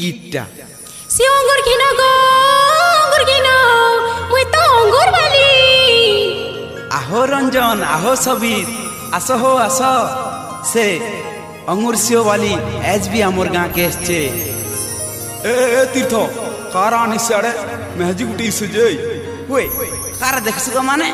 গীতটা সে অঙ্গুর কিনা গো অঙ্গুর কিনা মুই তো অঙ্গুর বালি আহো রঞ্জন আহো সবিত আস হো আস সে अंगूर सियो वाली एज भी आमर गाँ के एसचे ए तीर्थ कारा आने से अड़े महजी गुटी सुजय वे कारा देख सको माने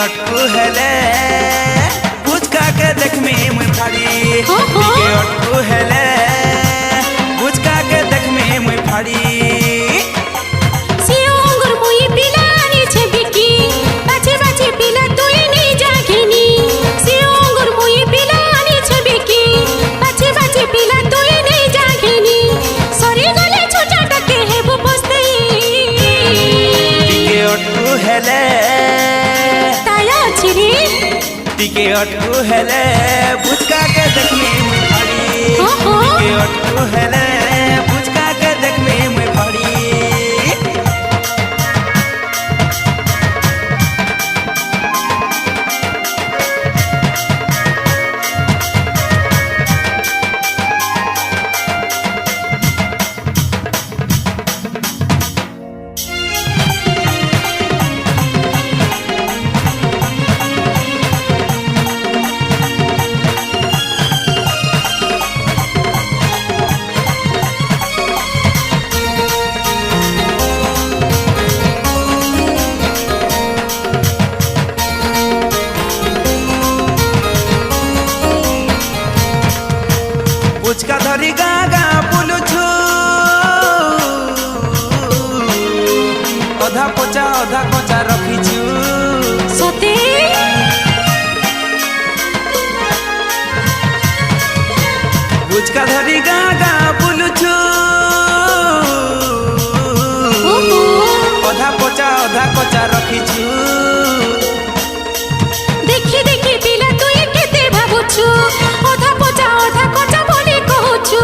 अटकू हेले बुझका के देख में मुई फाड़ी टिके अटकू हेले बुझका के देख में मुई फाड़ी सियो अंगुर मुई पिलानी छे बिकी बाचे बाचे पिला तुई नी जागिनी सियो अंगुर मुई पिलानी छे बिकी बाचे बाचे पिला तुई नी जागिनी सरी गले छोटा टके हेबो बसते टिके अटकू हेले टिके अटकू हेले बुझका के देख में मुई फाड़ी टिके अटकू हेले बुझका के देख में मुई फाड़ी बुझका धरी गाँ गाँ बुलुछु अधा पोचा अधा कोचा रखिछु सते बुझका धरी गाँ गाँ बुलुछु अधा पोचा अधा कोचा रखिछु देखी देखी पिला तुई केते भाबुछु अधा पोचा अधा कोचा बोली कहूछु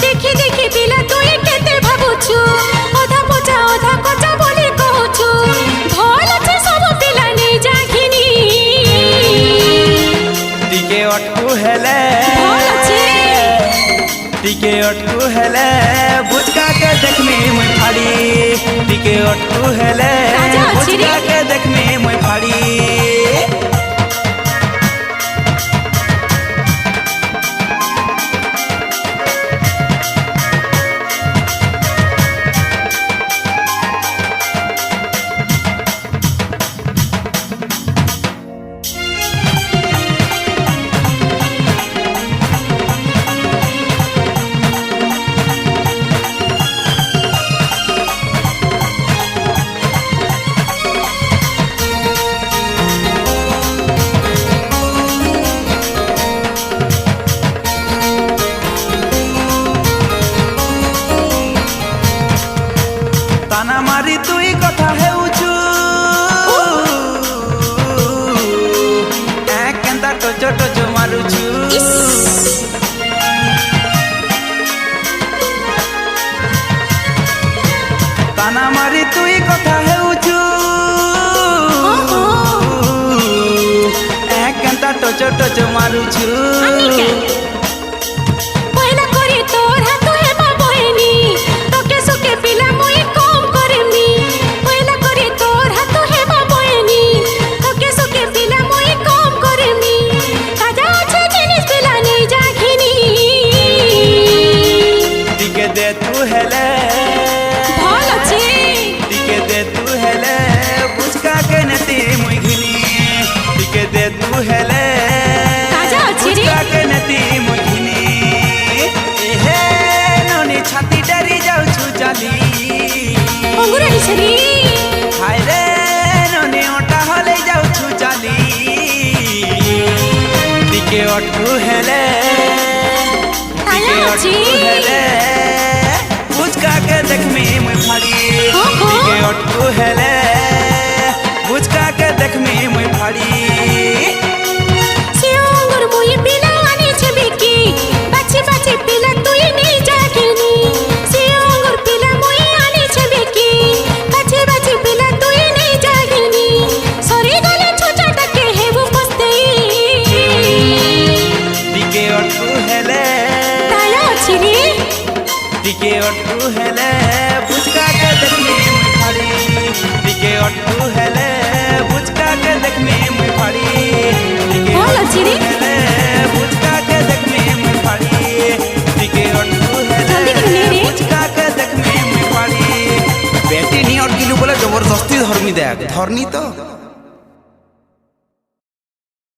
देखी देखी पिला तुई केते भाबुछु अधा पोचा अधा कोचा बोली कहूछु भल छे सब पिला नै जागिनी टिके अटकू हेले भल छे टिके अटकू हेले बुझका के देख में मुई फाड़ी टिके अटकू हेले बुझका के देख में मुई फाड़ी ताना मारी तुई कथा हेउछु ए केंता टचो टचो मारुछु ताना मारी तुई कथा हेउछु ए केंता टचो टचो मारुछु पहिला करे तोर हाथ हेबा बहिनी तके सुके पिला मुई कम करमी पहिला करे तोर हाथ हेबा बहिनी तके सुके पिला मुई कम करमी काजा আছে জিনিস পিলা नै जागिनी टिके दे तू हेले भल আছে टिके दे तू हेले बुझका के ने টিকে অটকু হেলে টিকে আছি। অটকু হেলে বুঝকাকে দেখমি মুই ফাড়ি ওহো। টিকে অটকু হেলে বুঝকাকে দেখমি মুই ফাড়ি সে অঙ্গুর মুই পিলা আনিছে বিকি বাছি বাছি পিলা তুই নেই যাকিনি সে অঙ্গুর পিলা মুই আনিছে বিকি বাছি বাছি পিলা তুই নেই যাকিনি সরি গলে ছোটাটাকে হেবু পস্তেই টিকে অটকু হেলে তাই আছে রে টিকে অটকু হেলে বুঝকাকে দেখমি মুই ফাড়ি টিকে অটকু হেলে বুঝকাকে দেখমি মুই ফাড়ি টিকে বল আছে রে হেলে বুঝকাকে দেখমি মুই ফাড়ি টিকে অটকু হেলে জলদি করে নে রে। বুঝকাকে দেখমি মুই ফাড়ি বেটি নি অটকিলু বলে জবরদস্তি ধর্মি দেখ ধরনি তো